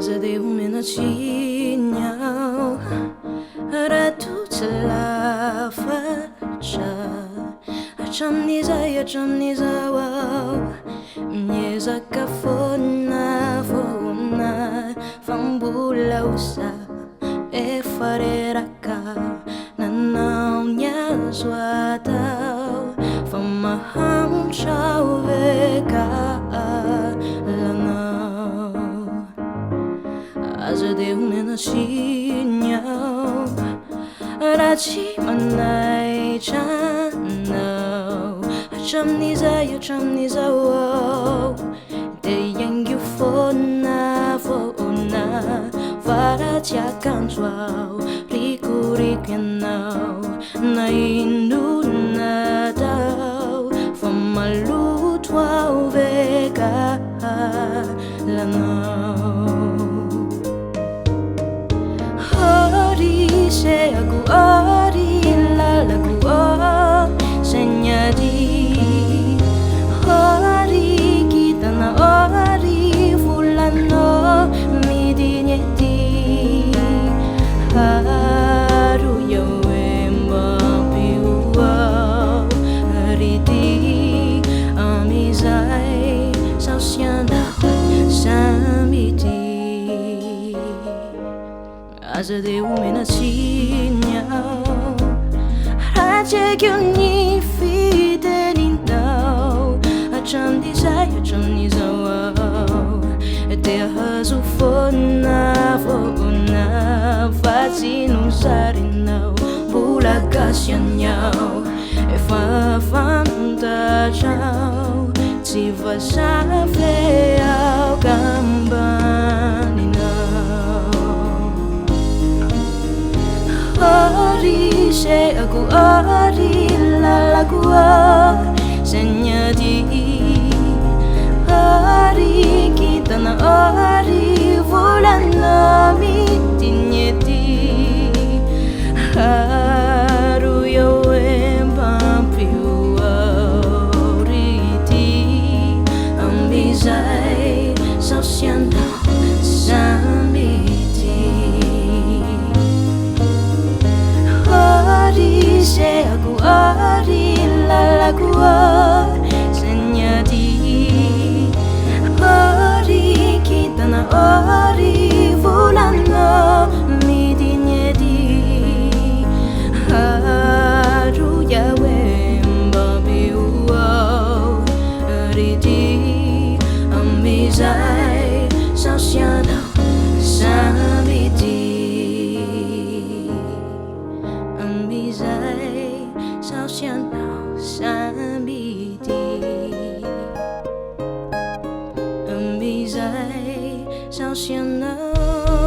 Asa de umenachinho era tudo lá facha Achamniza wow Mnyeza kafona Fambula usa e fareraka Nanau nyazwatau Famaham chaveka lanau Asa de umenachinho Rachi manai chano Achamniza wow Te yang you fona Varatia kanjwao Riku yanau Na inu na dau Famalutwao vega lanau Se aku ari lalaku senyadi hari kita na ari fulano midinyeti haru yawemba piwa hariti amizai sausianda samiti Asa de umenachinho Raja que uni fidelidade Achamniza wow Terra zufona Fazino zarinau Bula kasyanau E fantajau Tiva safeau Hari se aku ari lalaku senyadi hari kita na ari bulan nami tinyeti haru yawe pampiwa riti ambizai sausianda Se aku ari lalaku senyadi hari kita na ari bulan midinyedi haru yawe mbabiwa riti amizai sausianda samiti Amizai sausianau samiti Amizai sausianau